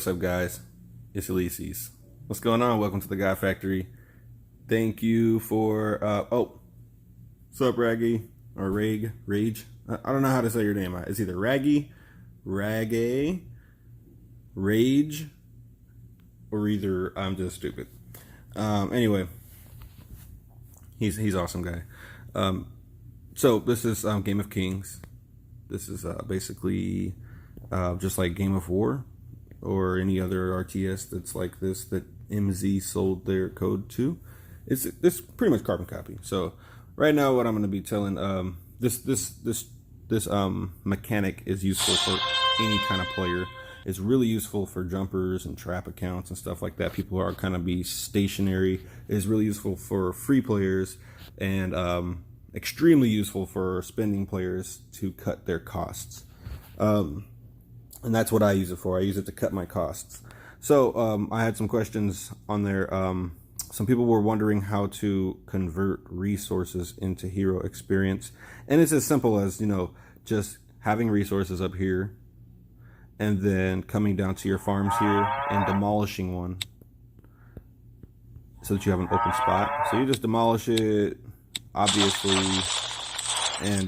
what's up, guys? It's Ulysses. What's going on? Welcome to the Guy Factory. Thank you for what's up, Raggy or Rage? I don't know how to say your name. It's either Raggy, Raggy, Rage, or either I'm just stupid. Anyway, he's awesome guy. So this is Game of Kings. This is basically just like Game of War or any other RTS that's like this that MZ sold their code to. It's pretty much carbon copy. So right now, what I'm going to be telling this mechanic is useful for any kind of player. It's really useful for jumpers and trap accounts and stuff like that. People who are kind of be stationary. It's really useful for free players and extremely useful for spending players to cut their costs. And that's what I use it for. I use it to cut my costs. So I had some questions on there. Some people were wondering how to convert resources into hero experience. And it's as simple as, just having resources up here and then coming down to your farms here and demolishing one so that you have an open spot. So you just demolish it, obviously, and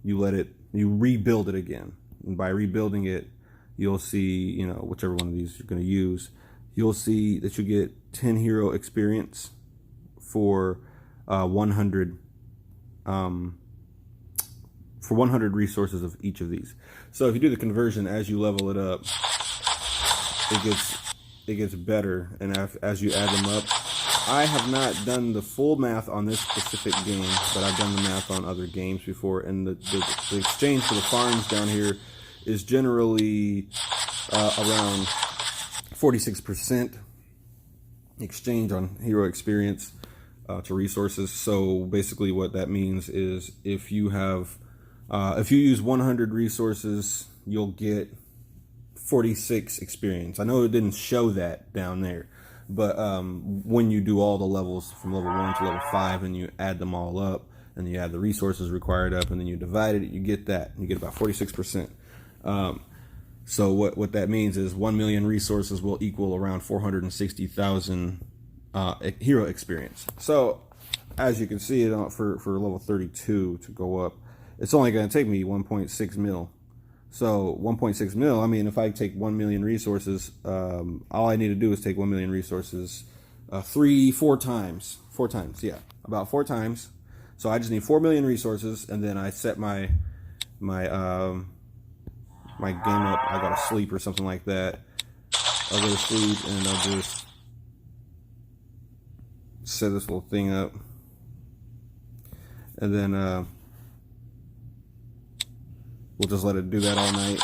you rebuild it again. And by rebuilding it, you'll see, whichever one of these you're going to use, you'll see that you get 10 hero experience for 100 resources of each of these. So if you do the conversion as you level it up, it gets better, and as you add them up. I have not done the full math on this specific game, but I've done the math on other games before, and the exchange for the farms down here is generally around 46% exchange on hero experience to resources. So basically what that means is if you use 100 resources, you'll get 46 experience. I know it didn't show that down there, but when you do all the levels from level 1 to level 5 and you add them all up and you add the resources required up and then you divide it, you get that. You get about 46%. So what that means is 1 million resources will equal around 460,000 hero experience. So as you can see, for level 32 to go up, it's only going to take me 1.6 mil. So 1.6 mil, I mean, if I take 1 million resources, all I need to do is take 1 million resources four times, about 4 times. So I just need 4 million resources, and then I set my game up. I gotta sleep or something like that. I'll go to sleep and I'll just set this little thing up, and then we'll just let it do that all night,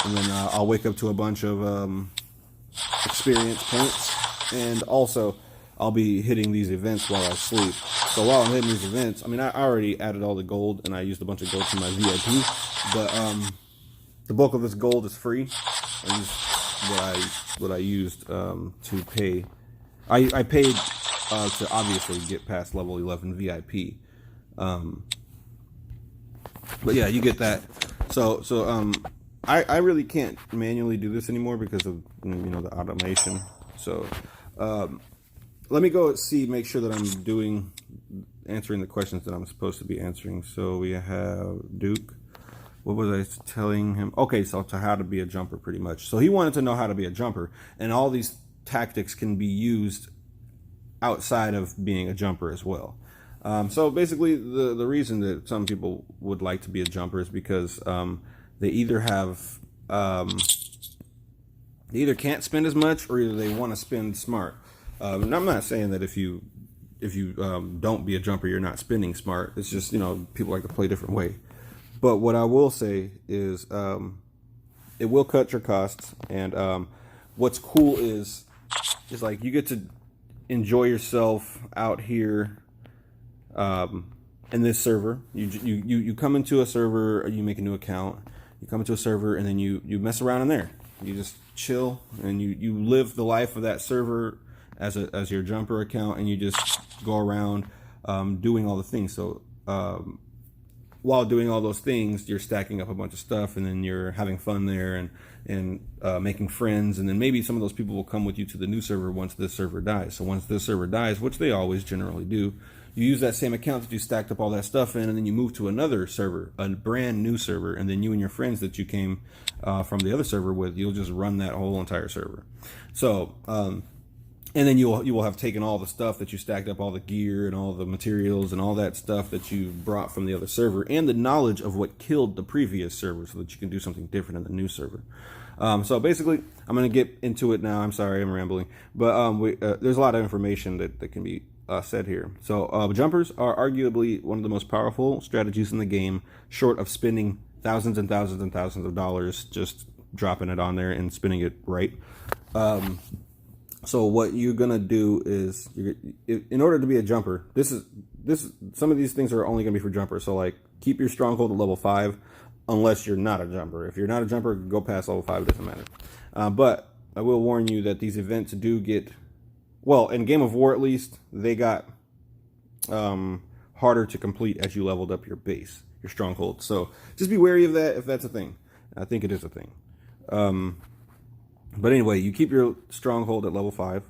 and then I'll wake up to a bunch of experience points, and also I'll be hitting these events while I sleep. So while I'm hitting these events, I mean, I already added all the gold and I used a bunch of gold to my VIP, but the bulk of this gold is free. I used what I used to pay. I paid to obviously get past level 11 VIP. But yeah, you get that. So I really can't manually do this anymore because of the automation. So let me go make sure that I'm answering the questions that I'm supposed to be answering. So we have Duke. What was I telling him? Okay, so to how to be a jumper, pretty much. So he wanted to know how to be a jumper, and all these tactics can be used outside of being a jumper as well. So basically, the reason that some people would like to be a jumper is because they either can't spend as much, or either they want to spend smart. And I'm not saying that if you don't be a jumper, you're not spending smart. It's just people like to play a different way. But what I will say is it will cut your costs, and what's cool is like you get to enjoy yourself out here in this server. You come into a server, or you make a new account. You come into a server, and then you mess around in there. You just chill, and you live the life of that server as your jumper account, and you just go around doing all the things. So while doing all those things, you're stacking up a bunch of stuff, and then you're having fun there and making friends, and then maybe some of those people will come with you to the new server once this server dies. So once this server dies, which they always generally do, you use that same account that you stacked up all that stuff in, and then you move to another server, a brand new server, and then you and your friends that you came from the other server with, you'll just run that whole entire server. So and then you will have taken all the stuff that you stacked up, all the gear and all the materials and all that stuff that you brought from the other server, and the knowledge of what killed the previous server, so that you can do something different in the new server. So basically, I'm going to get into it now. I'm sorry, I'm rambling, but there's a lot of information that can be said here. So jumpers are arguably one of the most powerful strategies in the game, short of spending thousands and thousands and thousands of dollars just dropping it on there and spinning it right. So what you're gonna do is, in order to be a jumper, some of these things are only gonna be for jumpers. So like, keep your stronghold at level 5, unless you're not a jumper. If you're not a jumper, go past level 5. It doesn't matter. But I will warn you that these events do get, well, in Game of War at least, they got harder to complete as you leveled up your base, your stronghold. So just be wary of that if that's a thing. I think it is a thing. But anyway, you keep your stronghold at level 5.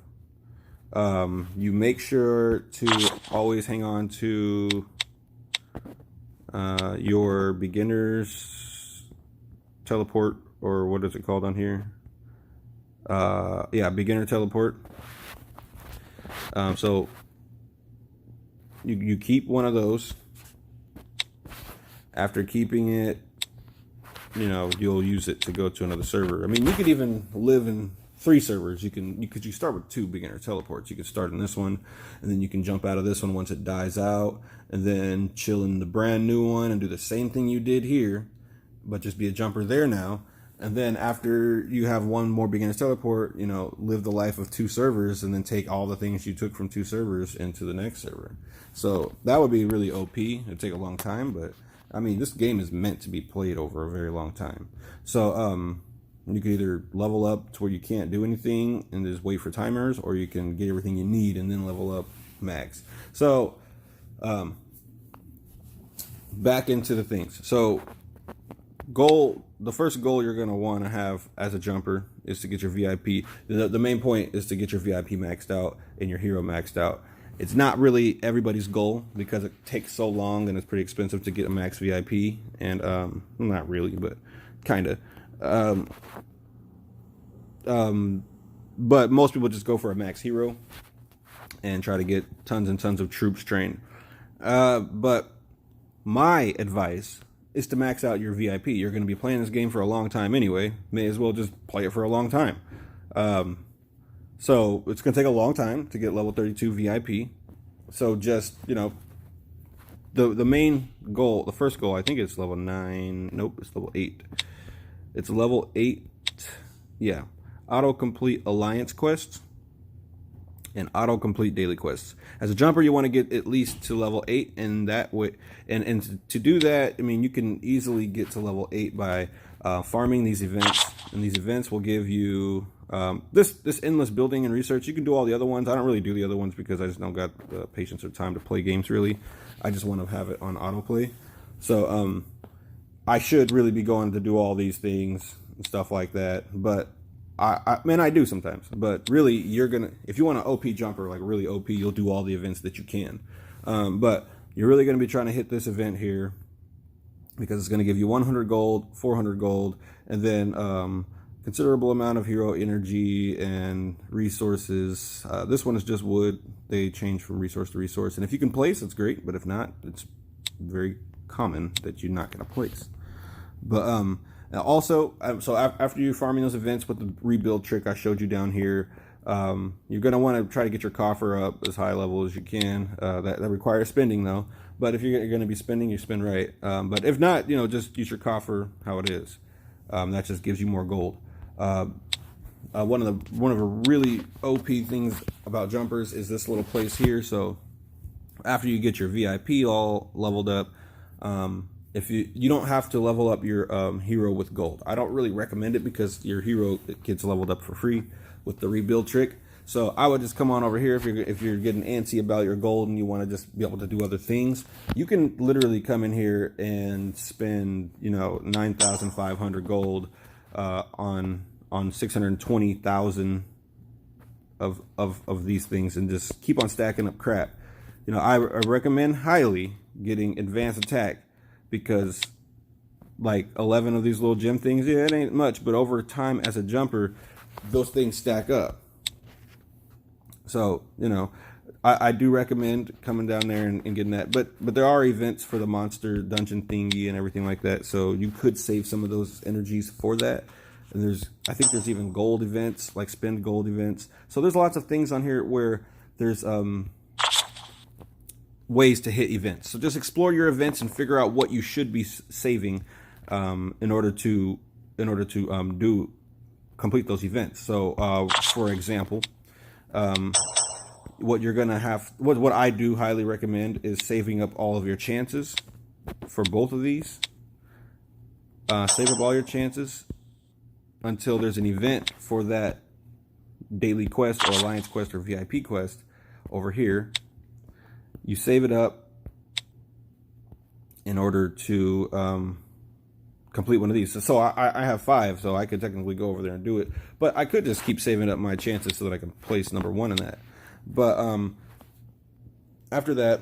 You make sure to always hang on to your beginner's teleport, or what is it called on here? Yeah, beginner teleport. So you keep one of those. After keeping it, you'll use it to go to another server. I mean, you could even live in 3 servers. You start with 2 beginner teleports. You could start in this one, and then you can jump out of this one once it dies out, and then chill in the brand new one and do the same thing you did here, but just be a jumper there now. And then after you have one more beginner teleport, live the life of 2 servers, and then take all the things you took from 2 servers into the next server. So that would be really OP. It'd take a long time, but I mean, this game is meant to be played over a very long time. So you can either level up to where you can't do anything and just wait for timers, or you can get everything you need and then level up max. So back into the things. So the first goal you're going to want to have as a jumper is to get your VIP. The main point is to get your VIP maxed out and your hero maxed out. It's not really everybody's goal because it takes so long and it's pretty expensive to get a max VIP, and not really, but kind of. But most people just go for a max hero and try to get tons and tons of troops trained. But my advice is to max out your VIP. You're going to be playing this game for a long time anyway. May as well just play it for a long time. So it's going to take a long time to get level 32 VIP. So just, the main goal, the first goal, I think it's level 9. Nope, it's level 8. It's level 8. Yeah. Auto-complete alliance quests and auto-complete daily quests. As a jumper, you want to get at least to level 8, and that way, and to do that, I mean, you can easily get to level 8 by farming these events, and these events will give you this endless building and research. You can do all the other ones. I don't really do the other ones because I just don't got the patience or time to play games, really. I just want to have it on autoplay. So I should really be going to do all these things and stuff like that, but I do sometimes. But really, if you want an OP jumper, like really OP, you'll do all the events that you can. But you're really going to be trying to hit this event here because it's going to give you 100 gold, 400 gold, and then considerable amount of hero energy and resources. This one is just wood. They change from resource to resource, and if you can place, it's great, but if not, it's very common that you're not going to place. But also, so after you're farming those events with the rebuild trick I showed you down here, you're going to want to try to get your coffer up as high level as you can. That requires spending, though. But if you're going to be spending, you spend right. But if not, just use your coffer how it is. That just gives you more gold. One of the really OP things about jumpers is this little place here. So after you get your VIP all leveled up, if you don't have to level up your hero with gold. I don't really recommend it because your hero gets leveled up for free with the rebuild trick. So I would just come on over here if you're getting antsy about your gold and you want to just be able to do other things. You can literally come in here and spend 9,500 gold on 620,000 of these things and just keep on stacking up crap. I recommend highly getting advanced attack, because like 11 of these little gem things, yeah, it ain't much, but over time as a jumper, those things stack up. So, I do recommend coming down there and getting that. But there are events for the monster dungeon thingy and everything like that. So you could save some of those energies for that. And I think there's even gold events, like spend gold events. So there's lots of things on here where there's ways to hit events. So just explore your events and figure out what you should be saving in order to complete those events. So for example, what you're gonna have, what I do highly recommend is saving up all of your chances for both of these. Save up all your chances until there's an event for that daily quest or alliance quest or VIP quest over here. You save it up in order to complete one of these. So I have 5, so I could technically go over there and do it, but I could just keep saving up my chances so that I can place number 1 in that. But after that,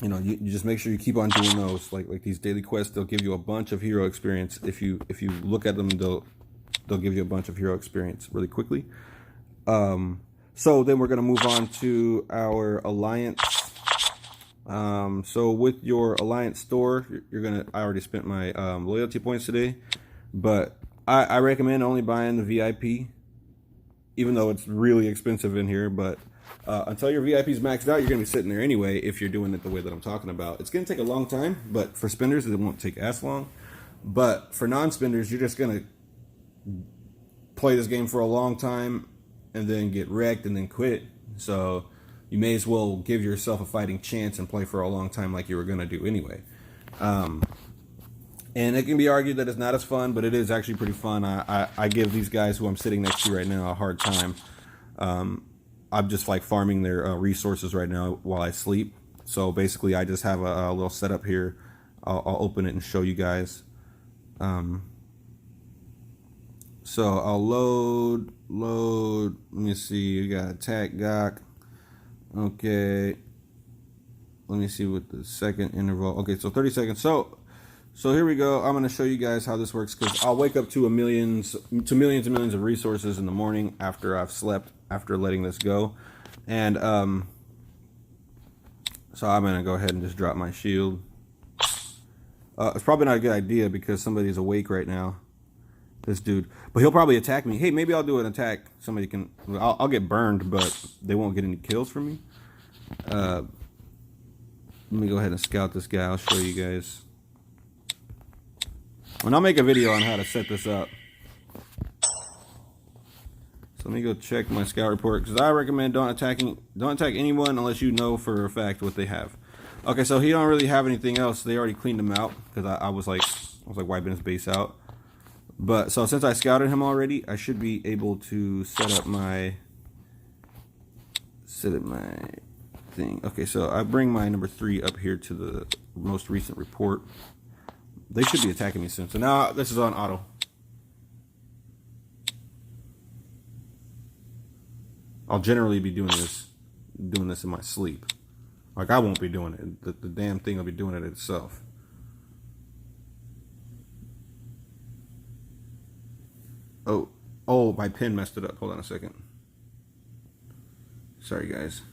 you just make sure you keep on doing those, like these daily quests. They'll give you a bunch of hero experience. If you look at them, they'll give you a bunch of hero experience really quickly. So then we're going to move on to our alliance. So with your alliance store, I already spent my loyalty points today, but I recommend only buying the VIP, even though it's really expensive in here. But until your VIP is maxed out, you're going to be sitting there anyway if you're doing it the way that I'm talking about. It's going to take a long time, but for spenders, it won't take as long. But for non-spenders, you're just going to play this game for a long time and then get wrecked and then quit. So you may as well give yourself a fighting chance and play for a long time like you were going to do anyway. And it can be argued that it's not as fun, but it is actually pretty fun. I give these guys who I'm sitting next to right now a hard time. I'm just like farming their resources right now while I sleep. So basically I just have a little setup here. I'll open it and show you guys. So I'll load. Let me see. We got attack Gok. Okay. Let me see what the second interval. Okay, so 30 seconds. So here we go. I'm going to show you guys how this works, because I'll wake up to millions and millions of resources in the morning after I've slept, after letting this go. And so I'm going to go ahead and just drop my shield. It's probably not a good idea because somebody's awake right now. This dude, but he'll probably attack me. Hey, maybe I'll do an attack. Somebody can. I'll get burned, but they won't get any kills from me. Let me go ahead and scout this guy. I'll show you guys. And I'll make a video on how to set this up. So let me go check my scout report, because I recommend don't attack anyone unless you know for a fact what they have. Okay, so he don't really have anything else. They already cleaned him out, because I was like wiping his base out. But so since I scouted him already, I should be able to set up my thing. Okay, so I bring my number 3 up here to the most recent report. They should be attacking me soon. So now this is on auto. I'll generally be doing this in my sleep. Like, I won't be doing it. The damn thing will be doing it itself. Oh, my pen messed it up. Hold on a second. Sorry, guys.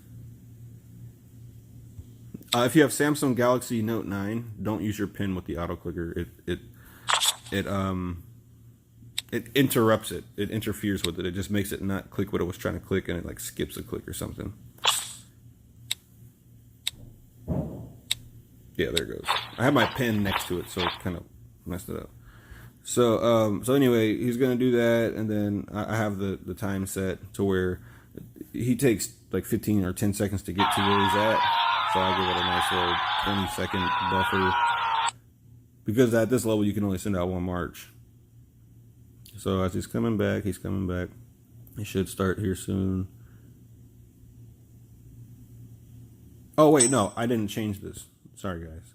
If you have Samsung Galaxy Note 9, don't use your pen with the auto clicker. It interrupts it. It interferes with it. It just makes it not click what it was trying to click, and it like skips a click or something. Yeah, there it goes. I have my pen next to it, so it kind of messed it up. So anyway, he's gonna do that, and then I have the time set to where he takes like 15 or 10 seconds to get to where he's at. So I give it a nice little 20-second buffer, because at this level you can only send out 1 march. So as he's coming back, It should start here soon. Oh, wait, no, I didn't change this. Sorry, guys.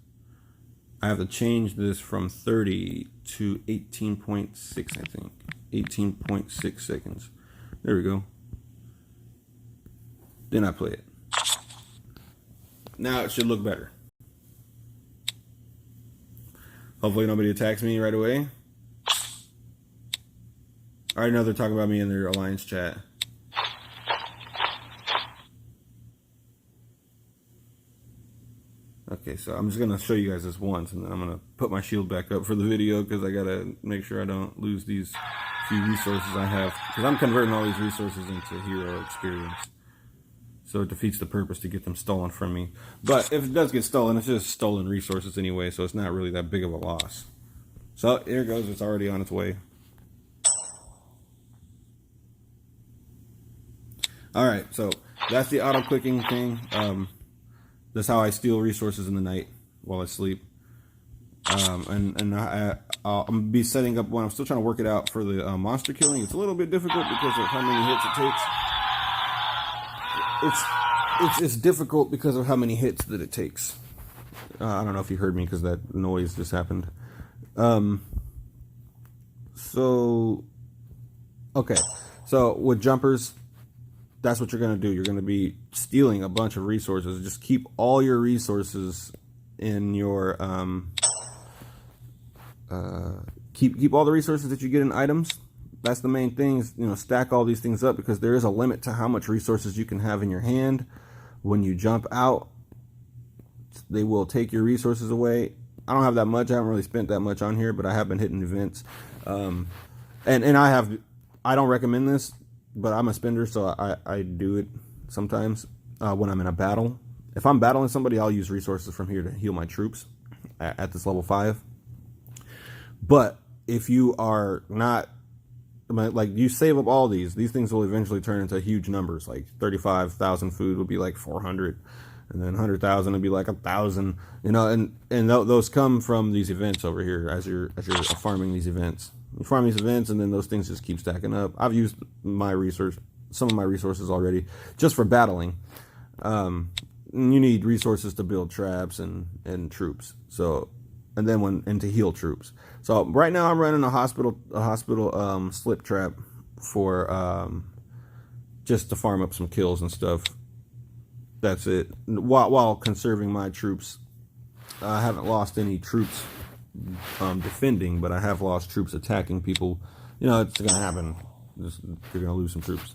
I have to change this from 30 to 18.6, I think. 18.6 seconds. There we go. Then I play it. Now it should look better. Hopefully nobody attacks me right away. I already know they're talking about me in their alliance chat. Okay, so I'm just going to show you guys this once, and then I'm going to put my shield back up for the video, because I got to make sure I don't lose these few resources I have. Because I'm converting all these resources into hero experience. So it defeats the purpose to get them stolen from me. But if it does get stolen, it's just stolen resources anyway, so it's not really that big of a loss. So here it goes, it's already on its way. Alright, so that's the auto-clicking thing. That's how I steal resources in the night while I sleep. I'm gonna be setting up one. I'm still trying to work it out for the monster killing. It's a little bit difficult because of how many hits it takes. It's difficult because of how many hits that it takes. I don't know if you heard me because that noise just happened. Okay, so with jumpers, that's what you're going to do. You're going to be stealing a bunch of resources. Just keep all your resources in your keep all the resources that you get in items. That's the main thing. Stack all these things up, because there is a limit to how much resources you can have in your hand. When you jump out, they will take your resources away. I don't have that much. I haven't really spent that much on here, but I have been hitting events. And I don't recommend this, but I'm a spender, so I do it sometimes when I'm in a battle. If I'm battling somebody, I'll use resources from here to heal my troops at this level 5. But if you are not, like, you save up all these things will eventually turn into huge numbers. Like 35,000 food will be like 400, and then 100,000 will be like 1,000. And those come from these events over here as you're farming these events. You farm these events, and then those things just keep stacking up. I've used some of my resources already just for battling. You need resources to build traps and troops. So, and then to heal troops. So right now I'm running a hospital slip trap for just to farm up some kills and stuff. That's it. While conserving my troops. I haven't lost any troops defending, but I have lost troops attacking people. It's gonna happen. You're gonna lose some troops.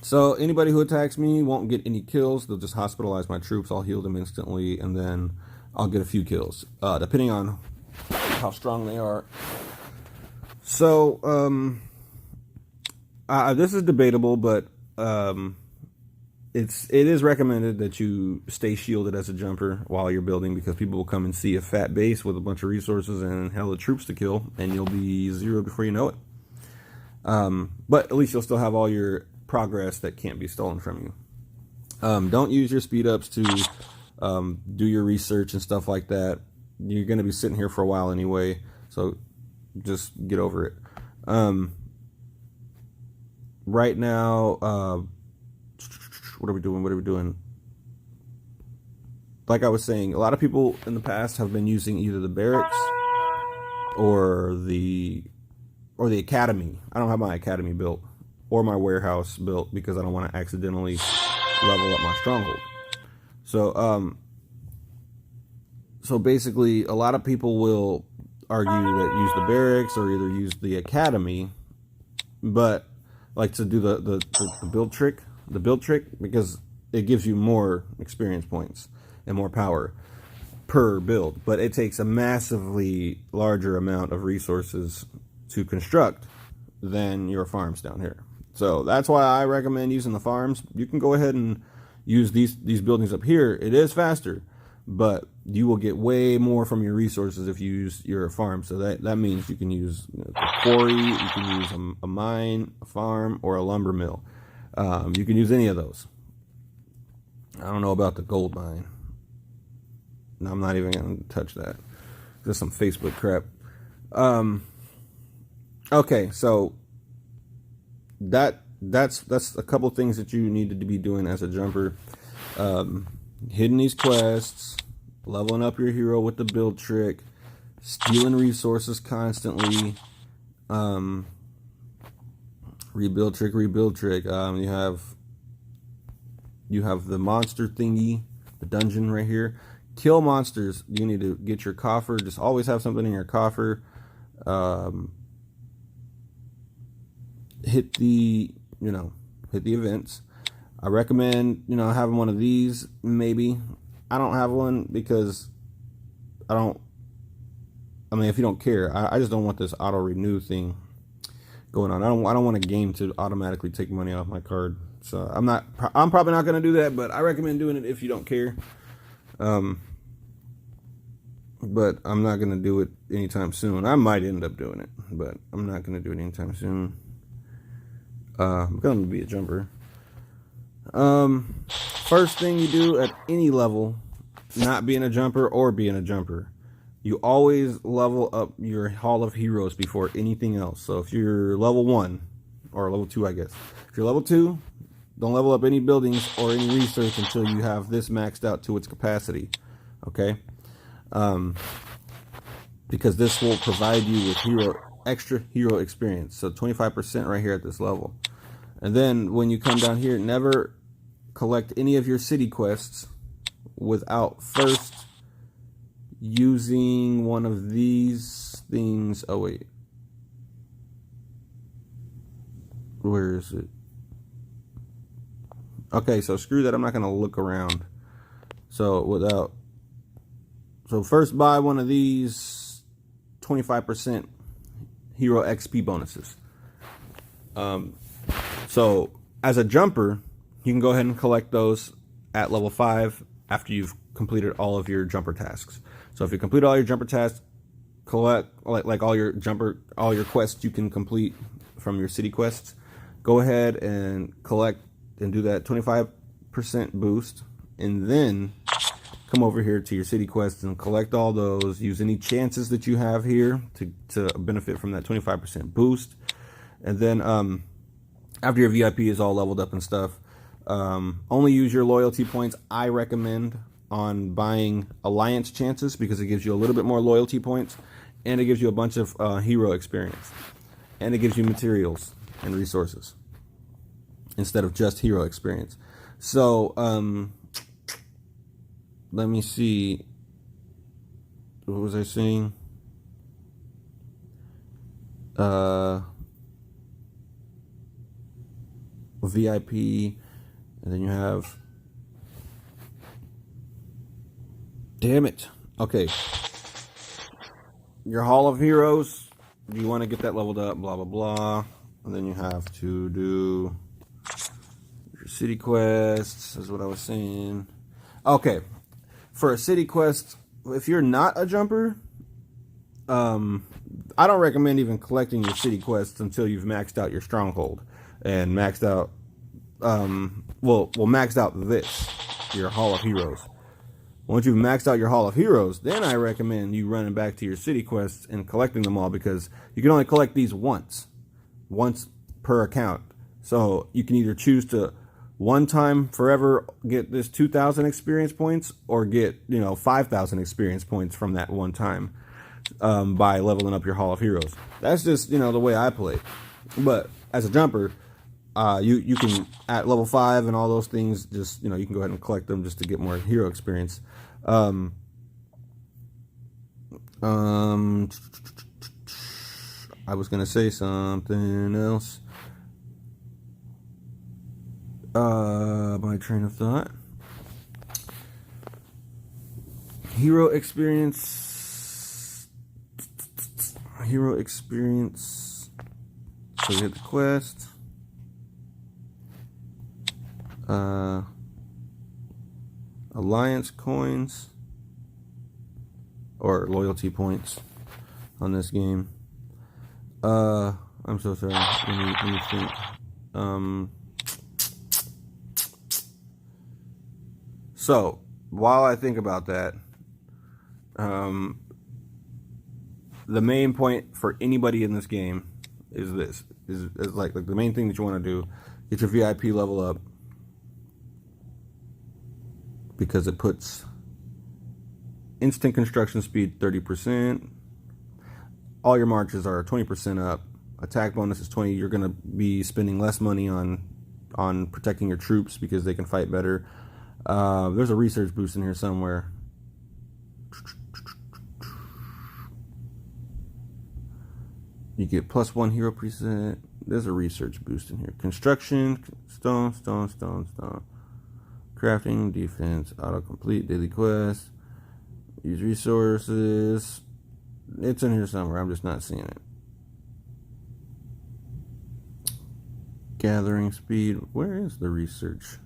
So anybody who attacks me won't get any kills. They'll just hospitalize my troops. I'll heal them instantly, and then I'll get a few kills, depending on how strong they are. So this is debatable, but it is recommended that you stay shielded as a jumper while you're building, because people will come and see a fat base with a bunch of resources and hella troops to kill, and you'll be zero before you know it. But at least you'll still have all your progress that can't be stolen from you. Don't use your speed ups to do your research and stuff like that. You're going to be sitting here for a while anyway, so just get over it. Right now, what are we doing? Like I was saying, a lot of people in the past have been using either the barracks or the academy. I don't have my academy built or my warehouse built because I don't want to accidentally level up my stronghold. So basically, a lot of people will argue that use the barracks or either use the academy, but like to do the build trick, because it gives you more experience points and more power per build, but it takes a massively larger amount of resources to construct than your farms down here. So that's why I recommend using the farms. You can go ahead and use these buildings up here. It is faster, but you will get way more from your resources if you use your farm. So that means you can use a quarry, you can use a mine, a farm, or a lumber mill. You can use any of those. I don't know about the gold mine. No, I'm not even going to touch that. Just some Facebook crap. Okay, so that's a couple things that you need to be doing as a jumper. Hitting these quests, leveling up your hero with the build trick, stealing resources constantly. Rebuild trick. You have the monster thingy, the dungeon right here. Kill monsters. You need to get your coffer. Just always have something in your coffer. Hit the events. I recommend, having one of these, maybe. I don't have one because if you don't care, I just don't want this auto renew thing going on. I don't want a game to automatically take money off my card. So I'm probably not going to do that, but I recommend doing it if you don't care. But I'm not going to do it anytime soon. I might end up doing it, but I'm not going to do it anytime soon. I'm going to be a jumper. First thing you do at any level, not being a jumper or being a jumper, you always level up your Hall of Heroes before anything else. So if you're level 1, or level 2, I guess. If you're level 2, don't level up any buildings or any research until you have this maxed out to its capacity. Okay? Because this will provide you with extra hero experience. So 25% right here at this level. And then when you come down here, never collect any of your city quests without first using one of these things. Oh wait, where is it? Okay, so screw that. I'm not gonna look around. So first buy one of these 25% hero XP bonuses. So as a jumper, you can go ahead and collect those at level 5 after you've completed all of your jumper tasks. So if you complete all your jumper tasks, collect like all your quests you can complete from your city quests, go ahead and collect and do that 25% boost, and then come over here to your city quests and collect all those. Use any chances that you have here to benefit from that 25% boost. And then after your VIP is all leveled up and stuff, only use your loyalty points. I recommend on buying alliance chances because it gives you a little bit more loyalty points, and it gives you a bunch of hero experience, and it gives you materials and resources instead of just hero experience. So let me see, what was I saying? VIP, and then you have, damn it, okay, your Hall of Heroes. You want to get that leveled up, blah blah blah, and then you have to do your city quests, is what I was saying. Okay, for a city quest, if you're not a jumper, I don't recommend even collecting your city quests until you've maxed out your stronghold and maxed out maxed out your Hall of Heroes. Once you've maxed out your Hall of Heroes, then I recommend you running back to your city quests and collecting them all, because you can only collect these once per account. So you can either choose to one time forever get this 2,000 experience points, or get 5,000 experience points from that one time by leveling up your Hall of Heroes. That's just the way I play. But as a jumper, you can, at level 5 and all those things, just you can go ahead and collect them just to get more hero experience. I was gonna say something else. My train of thought. Hero experience. So we hit the quest. Alliance coins or loyalty points on this game. I'm so sorry. Let me think. So while I think about that, the main point for anybody in this game, is this. Is like the main thing that you want to do. Get your VIP level up, because it puts instant construction speed 30%. All your marches are 20% up. Attack bonus is 20. You're gonna be spending less money on protecting your troops because they can fight better. There's a research boost in here somewhere. You get +1 hero preset. There's a research boost in here. Construction, stone. Crafting, defense, autocomplete, daily quest. Use resources. It's in here somewhere. I'm just not seeing it. Gathering speed. Where is the research?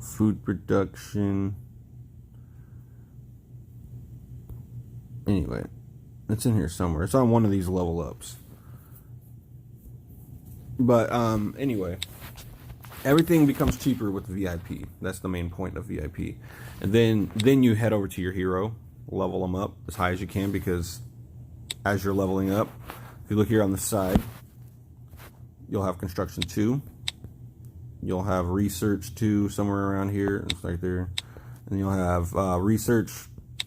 Food production. Anyway, it's in here somewhere. It's on one of these level ups. But anyway, everything becomes cheaper with VIP. That's the main point of VIP. And then you head over to your hero, level them up as high as you can, because as you're leveling up, if you look here on the side, you'll have construction 2. You'll have research 2 somewhere around here. It's right there. And you'll have research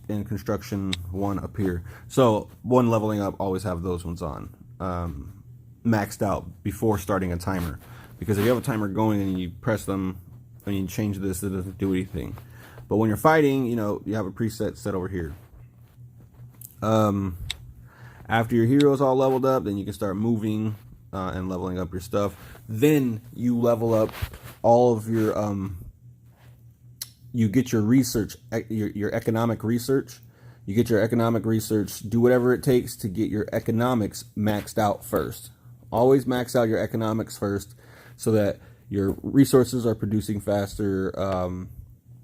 and construction 1 up here. So one leveling up, always have those ones on. Maxed out before starting a timer. Because if you have a timer going and you press them and you change this, it doesn't do anything. But when you're fighting, you have a preset set over here. After your hero is all leveled up, then you can start moving and leveling up your stuff. Then you level up all of your you get your research, your economic research. You get your economic research, do whatever it takes to get your economics maxed out first. Always max out your economics first, so that your resources are producing faster,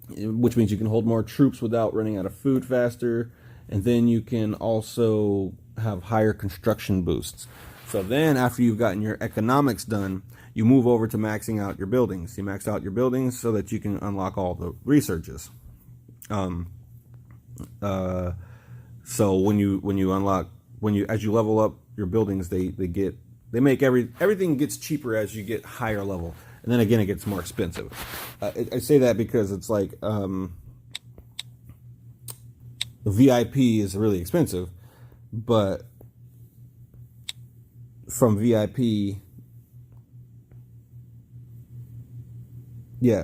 which means you can hold more troops without running out of food faster. And then you can also have higher construction boosts. So then after you've gotten your economics done, you move over to maxing out your buildings. You max out your buildings so that you can unlock all the researches. So as you level up your buildings, they make everything gets cheaper as you get higher level, and then again it gets more expensive. I say that because it's like the VIP is really expensive, but from VIP,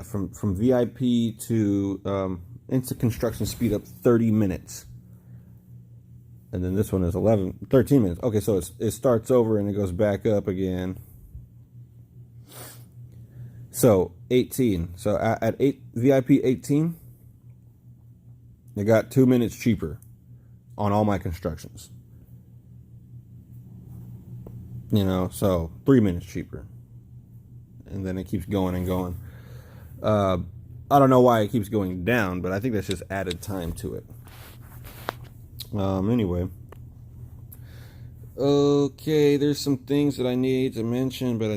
from VIP to instant construction speed up 30 minutes. And then this one is 13 minutes. Okay, so it starts over and it goes back up again. So 18. So at VIP 18, I got 2 minutes cheaper on all my constructions. So 3 minutes cheaper. And then it keeps going and going. I don't know why it keeps going down, but I think that's just added time to it. Anyway. Okay, there's some things that I need to mention, but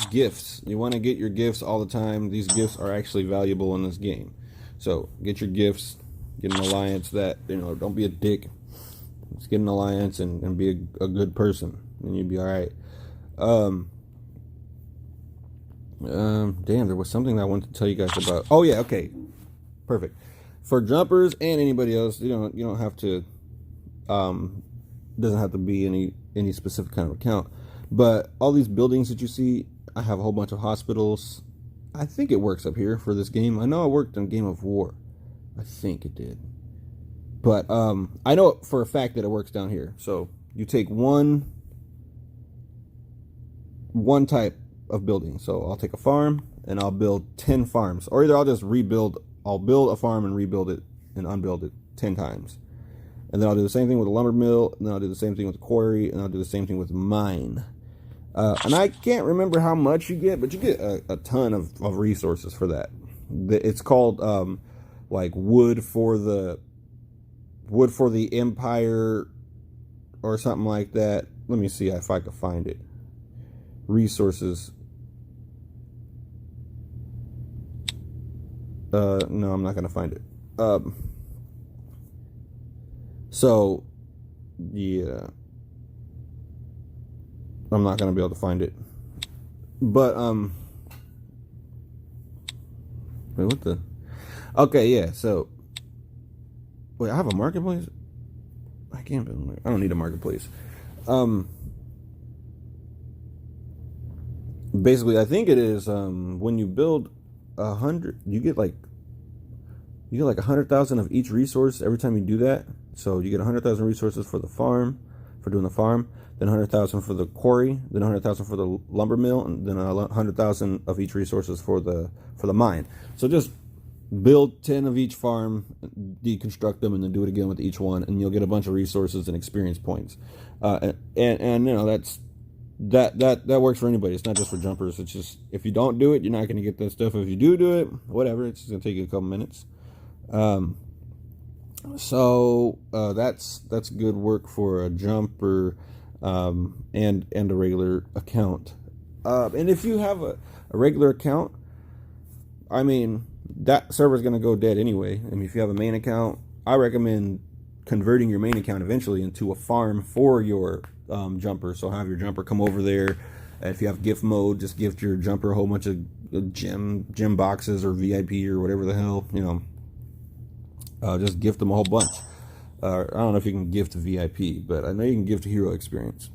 gifts. You want to get your gifts all the time. These gifts are actually valuable in this game. So, get your gifts, get an alliance that, don't be a dick. Just get an alliance and be a good person, and you'll be alright. Damn, there was something I wanted to tell you guys about. Oh yeah, okay. Perfect. For jumpers and anybody else, you don't have to doesn't have to be any specific kind of account. But all these buildings that you see, I have a whole bunch of hospitals. I think it works up here for this game. I know I worked on Game of War. I think it did. But I know for a fact that it works down here. So you take one type of building. So I'll take a farm and I'll build 10 farms. Or either I'll just build a farm and rebuild it and unbuild it 10 times. And then I'll do the same thing with a lumber mill, and then I'll do the same thing with a quarry, and I'll do the same thing with a mine. And I can't remember how much you get, but you get a ton of resources for that. It's called like wood for the empire or something like that. Let me see if I can find it. Resources. No, I'm not gonna find it. So yeah, I'm not gonna be able to find it. But wait, what the? Okay, yeah. So wait, I have a marketplace. I can't build. I don't need a marketplace. Basically, I think it is when you build 100, you get like 100,000 of each resource every time you do that. So you get 100,000 resources for the farm, for doing the farm, then 100,000 for the quarry, then 100,000 for the lumber mill, and then 100,000 of each resources for the mine. So just build 10 of each farm, deconstruct them, and then do it again with each one, and you'll get a bunch of resources and experience points. And you know that works for anybody. It's not just for jumpers. It's just if you don't do it, you're not going to get that stuff. If you do it, whatever. It's just going to take you a couple minutes. So that's good work for a jumper and a regular account. And if you have a regular account, I mean, that server's going to go dead anyway. I mean, if you have a main account, I recommend converting your main account eventually into a farm for your jumper. So have your jumper come over there. If you have gift mode, just gift your jumper a whole bunch of gem boxes or VIP or whatever the hell, you know. Just gift them a whole bunch. I don't know if you can gift a VIP, but I know you can gift a hero experience.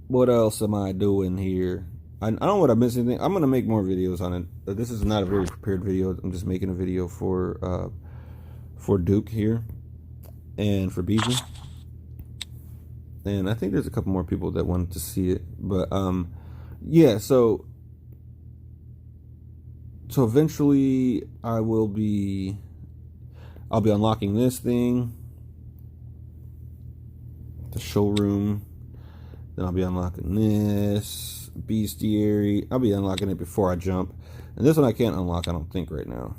What else am I doing here? I don't know what I'm missing. I'm gonna make more videos on it. This is not a very prepared video. I'm just making a video for Duke here and for Beezy. And I think there's a couple more people that wanted to see it, but yeah. So eventually I'll be unlocking this thing, the showroom. Then I'll be unlocking this bestiary. I'll be unlocking it before I jump. And this one I can't unlock, I don't think, right now.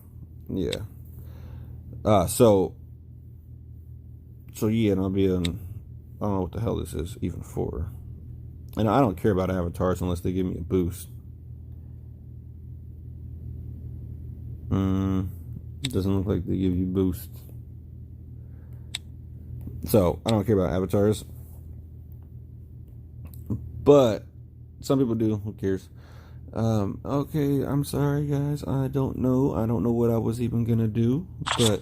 Yeah. So yeah, and I'll be on. I don't know what the hell this is even for. And I don't care about avatars unless they give me a boost. It doesn't look like they give you boost. So I don't care about avatars. But some people do. Who cares? Okay, I'm sorry, guys. I don't know what I was even gonna do. But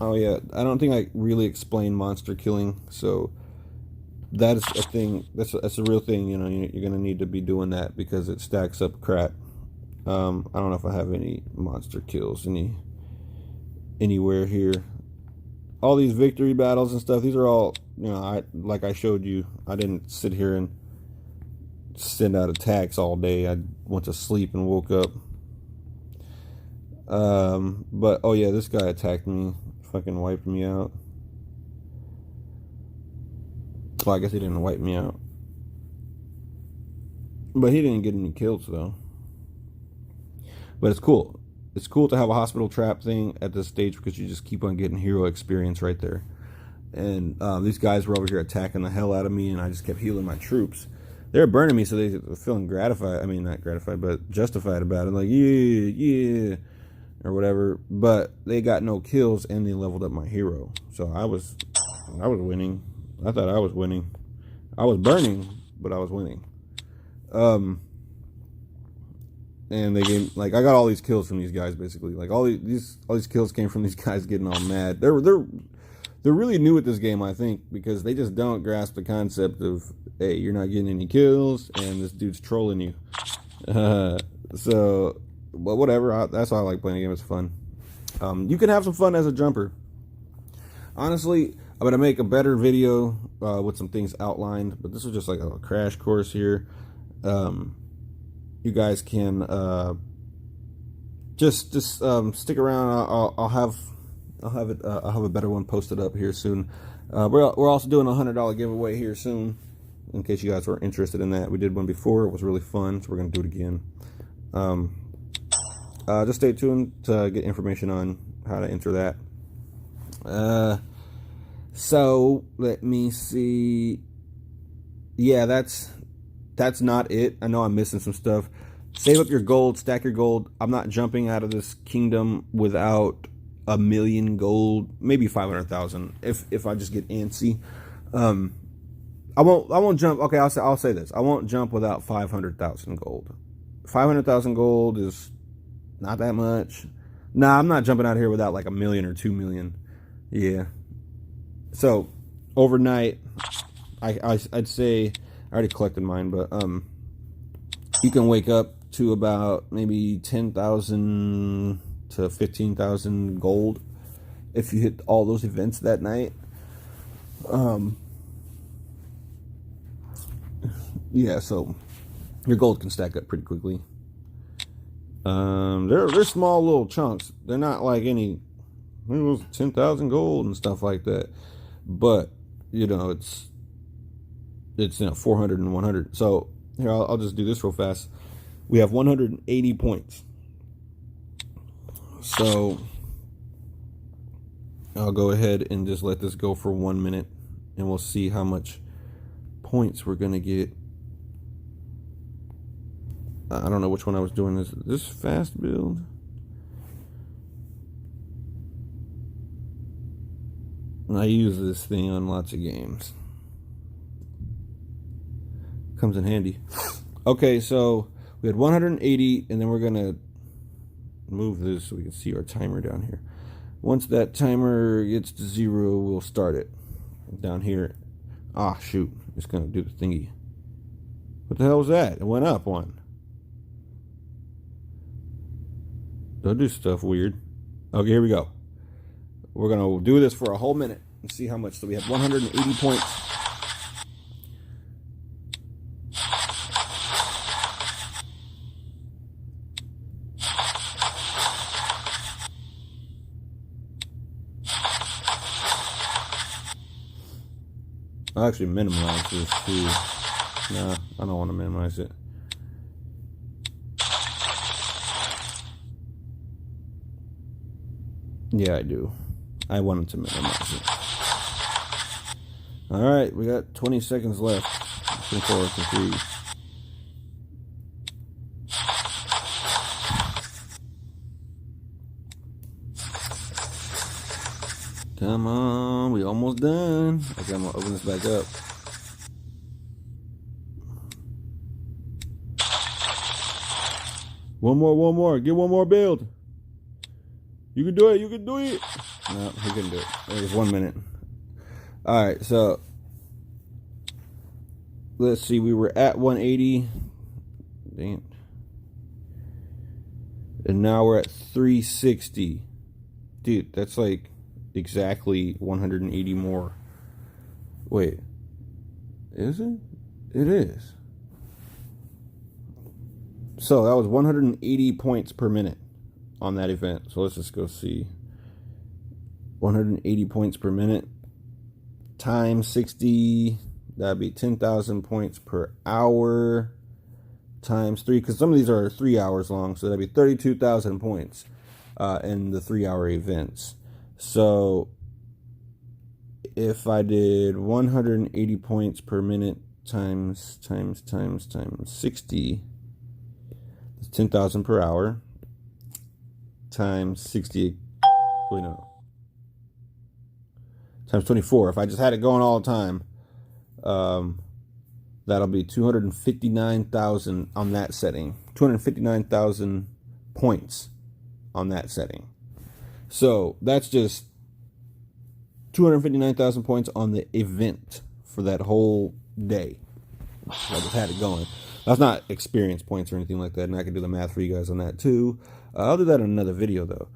oh yeah, I don't think I really explained monster killing. So that is a thing. That's a real thing. You know, you're gonna need to be doing that because it stacks up crap. I don't know if I have any monster kills anywhere here. All these victory battles and stuff, these are all, you know, like I showed you, I didn't sit here and send out attacks all day. I went to sleep and woke up. But oh yeah, this guy attacked me, fucking wiped me out. Well, I guess he didn't wipe me out, but he didn't get any kills though. But it's cool. It's cool to have a hospital trap thing at this stage because you just keep on getting hero experience right there. And these guys were over here attacking the hell out of me, and I just kept healing my troops. They're burning me, so they were feeling gratified. I mean, not gratified, but justified about it. Like, yeah, or whatever. But they got no kills, and they leveled up my hero. So I was winning. I thought I was winning. I was burning, but I was winning. And they gave, like, I got all these kills from these guys basically. Like all these kills came from these guys getting all mad. They're really new at this game, I think, because they just don't grasp the concept of, hey, you're not getting any kills and this dude's trolling you. So, but whatever. That's why I like playing the game. It's fun. You can have some fun as a jumper. Honestly, I'm gonna make a better video with some things outlined, but this is just like a crash course here. You guys can just stick around. I'll have a better one posted up here soon. We're also doing a $100 giveaway here soon, in case you guys were interested in that. We did one before; it was really fun, so we're gonna do it again. Just stay tuned to get information on how to enter that. So let me see. Yeah, that's not it. I know I'm missing some stuff. Save up your gold, stack your gold. I'm not jumping out of this kingdom without a million gold, maybe 500,000 if I just get antsy. I won't jump. Okay, I'll say this. I won't jump without 500,000 gold. 500,000 gold is not that much. Nah, I'm not jumping out here without like a million or 2 million. Yeah. So overnight, I'd say I already collected mine, but you can wake up to about maybe 10,000 to 15,000 gold if you hit all those events that night. Yeah, so your gold can stack up pretty quickly. They're small little chunks. They're not like any 10,000 gold and stuff like that. But you know, it's 400 and 100. So here, I'll just do this real fast. We have 180 points. So I'll go ahead and just let this go for 1 minute, and we'll see how much points we're gonna get. I don't know which one I was doing. This fast build. And I use this thing on lots of games. Comes in handy. Okay, so we had 180, and then we're gonna move this so we can see our timer down here. Once that timer gets to 0, we'll start it down here. Ah, shoot! It's gonna do the thingy. What the hell was that? It went up one. Don't do stuff weird. Okay, here we go. We're going to do this for a whole minute and see how much. So we have 180 points. I'll actually minimize this too. Nah, I don't want to minimize it. Yeah, I do. I wanted to minimize it. All right, we got 20 seconds left. 24, 23. Come on, we almost done. Okay, I'm gonna open this back up. One more. Get one more build. You can do it. No, he couldn't do it. It was 1 minute. All right, so let's see. We were at 180. Damn. And now we're at 360. Dude, that's like exactly 180 more. Wait. Is it? It is. So that was 180 points per minute on that event. So let's just go see. 180 points per minute times 60, that'd be 10,000 points per hour times 3, because some of these are 3 hours long, so that'd be 32,000 points in the 3-hour events. So if I did 180 points per minute times 60, it's 10,000 per hour times 60. Wait, no. Times 24. If I just had it going all the time, that'll be 259,000 on that setting. 259,000 points on that setting. So that's just 259,000 points on the event for that whole day. I just had it going. That's not experience points or anything like that, and I can do the math for you guys on that too. I'll do that in another video though.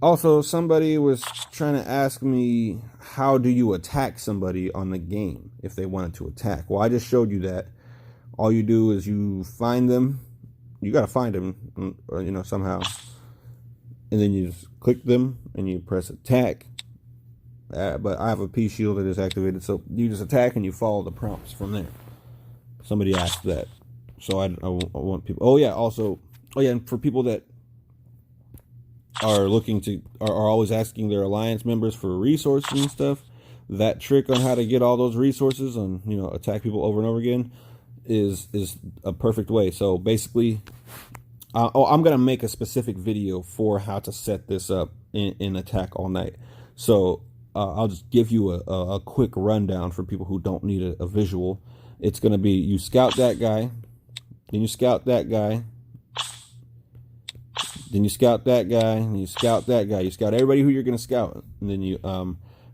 Also, somebody was trying to ask me, how do you attack somebody on the game if they wanted to attack? Well, I just showed you that. All you do is you find them. You got to find them, somehow. And then you just click them and you press attack. But I have a P shield that is activated, so you just attack and you follow the prompts from there. Somebody asked that. So I want people. Oh, yeah. Also, and for people that are always asking their alliance members for resources and stuff, that trick on how to get all those resources on, attack people over and over again is a perfect way. So basically, I'm gonna make a specific video for how to set this up in Attack All Night. So I'll just give you a quick rundown for people who don't need a visual. It's gonna be you scout that guy, then you scout that guy, then you scout that guy, and you scout that guy. You scout everybody who you're gonna scout, and then you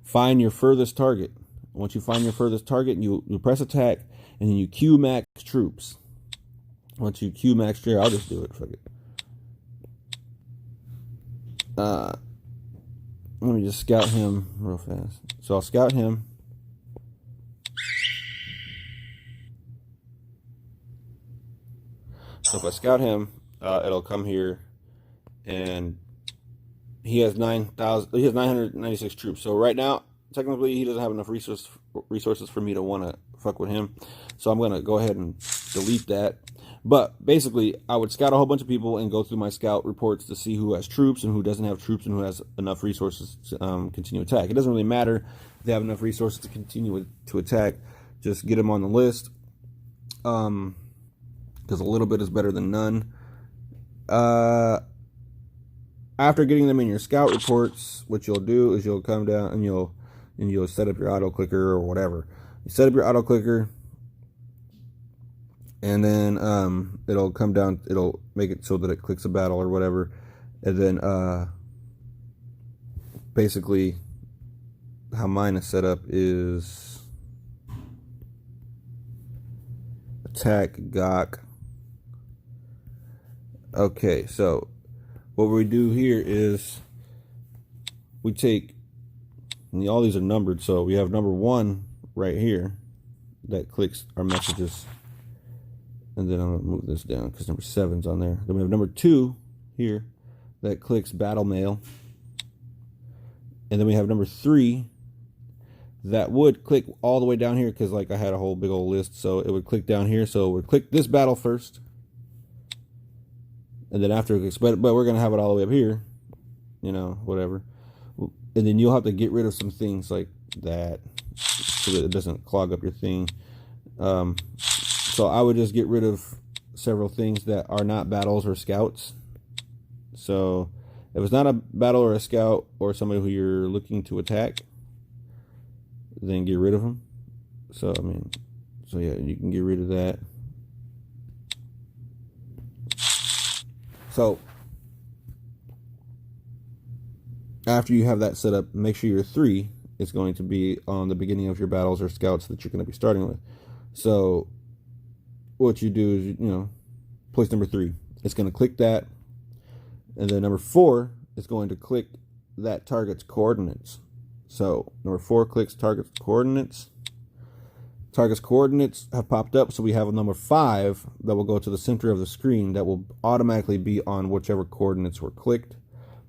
find your furthest target. Once you find your furthest target, you press attack, and then you Q max troops. Once you Q max troops, I'll just do it. Fuck it. Let me just scout him real fast. So I'll scout him. So if I scout him, it'll come here, and he has 996 troops. So right now, technically, he doesn't have enough resources for me to want to fuck with him. So I'm gonna go ahead and delete that. But basically, I would scout a whole bunch of people and go through my scout reports to see who has troops and who doesn't have troops and who has enough resources to continue attack. It doesn't really matter if they have enough resources to continue to attack. Just get them on the list, because a little bit is better than none. After getting them in your scout reports, what you'll do is you'll come down and you'll set up your auto clicker or whatever. You set up your auto clicker, and then it'll come down. It'll make it so that it clicks a battle or whatever, and then basically how mine is set up is attack Gok. Okay, so what we do here is we take, and all these are numbered, so we have number 1 right here that clicks our messages, and then I'm gonna move this down because number 7's on there. Then we have number 2 here that clicks battle mail, and then we have number 3 that would click all the way down here because like I had a whole big old list, so it would click down here. So it would click this battle first, and then after it clicks, but we're gonna have it all the way up here, you know, whatever. And then you'll have to get rid of some things like that so that it doesn't clog up your thing. So I would just get rid of several things that are not battles or scouts. So if it's not a battle or a scout or somebody who you're looking to attack, then get rid of them. So I mean, so yeah, you can get rid of that. So after you have that set up, make sure your 3 is going to be on the beginning of your battles or scouts that you're going to be starting with. So what you do is, you know, place number 3. It's going to click that, and then number 4 is going to click that target's coordinates. So number 4 clicks target's coordinates. Target's coordinates have popped up, so we have a number 5 that will go to the center of the screen that will automatically be on whichever coordinates were clicked.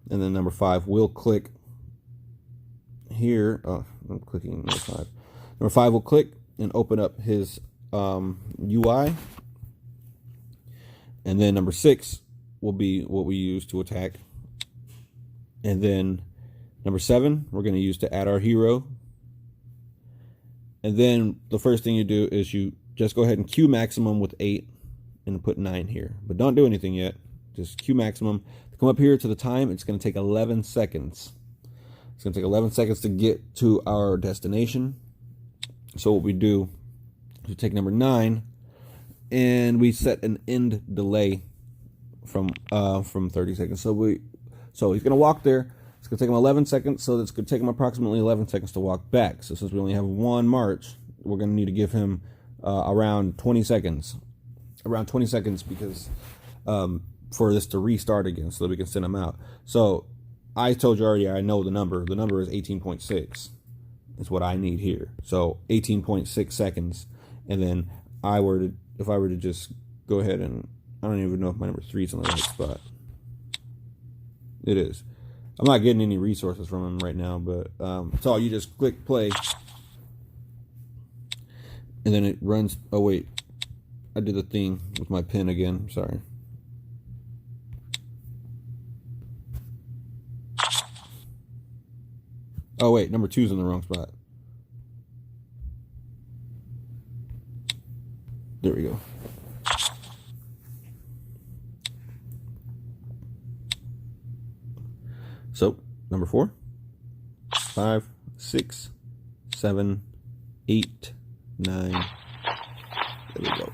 And then number 5 will click here. Oh, I'm clicking number 5. Number 5 will click and open up his UI. And then number 6 will be what we use to attack. And then number 7 we're going to use to add our hero. And then the first thing you do is you just go ahead and Q maximum with 8 and put 9 here. But don't do anything yet. Just Q maximum. Come up here to the time. It's going to take 11 seconds. It's going to take 11 seconds to get to our destination. So what we do is we take number 9 and we set an end delay from 30 seconds. So he's going to walk there. It's going to take him 11 seconds, so it's going to take him approximately 11 seconds to walk back. So since we only have 1 march, we're going to need to give him around 20 seconds. Around 20 seconds because for this to restart again so that we can send him out. So I told you already I know the number. The number is 18.6. Is what I need here. So 18.6 seconds. And then if I were to just go ahead and, I don't even know if my number 3 is on the right spot. It is. I'm not getting any resources from him right now, but so you just click play, and then it runs. Oh wait, I did the thing with my pen again. I'm sorry. Oh wait, number 2's in the wrong spot. There we go. So, number 4, 5, 6, 7, 8, 9. There we go.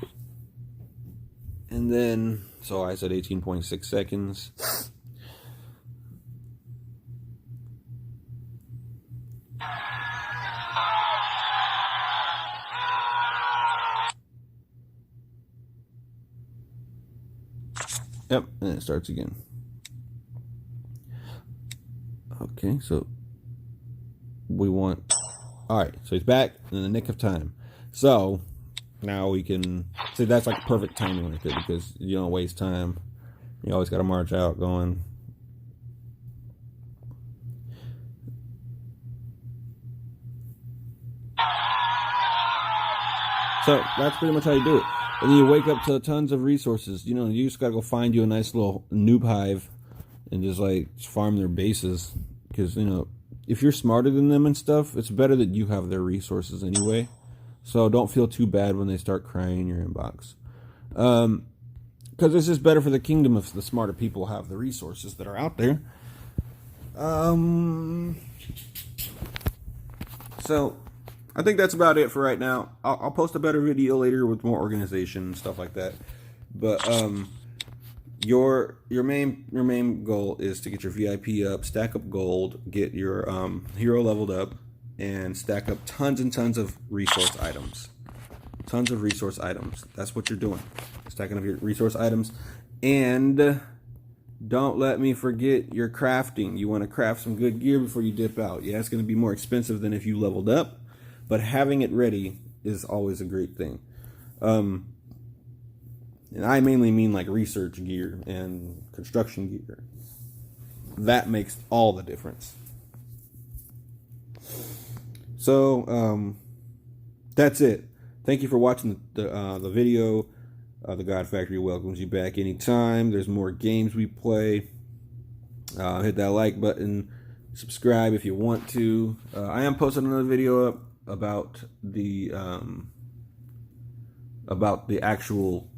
And then, so I said 18.6 seconds. Yep, and it starts again. Okay, so we want... Alright, so he's back in the nick of time. So, now we can... See, that's like perfect timing right there, because you don't waste time. You always got to march out going. So, that's pretty much how you do it. And then you wake up to tons of resources. You know, you just got to go find you a nice little noob hive and just, like, farm their bases. Because, you know, if you're smarter than them and stuff, it's better that you have their resources anyway. So don't feel too bad when they start crying in your inbox. Because it's just better for the kingdom if the smarter people have the resources that are out there. So I think that's about it for right now. I'll post a better video later with more organization and stuff like that. But your main goal is to get your VIP up, stack up gold, get your hero leveled up, and stack up tons and tons of resource items. Tons of resource items. That's what you're doing. Stacking up your resource items. And don't let me forget your crafting. You want to craft some good gear before you dip out. Yeah, it's going to be more expensive than if you leveled up, but having it ready is always a great thing. And I mainly mean like research gear and construction gear. That makes all the difference. So, that's it. Thank you for watching the video. The God Factory welcomes you back anytime. There's more games we play. Hit that like button. Subscribe if you want to. I am posting another video up about the actual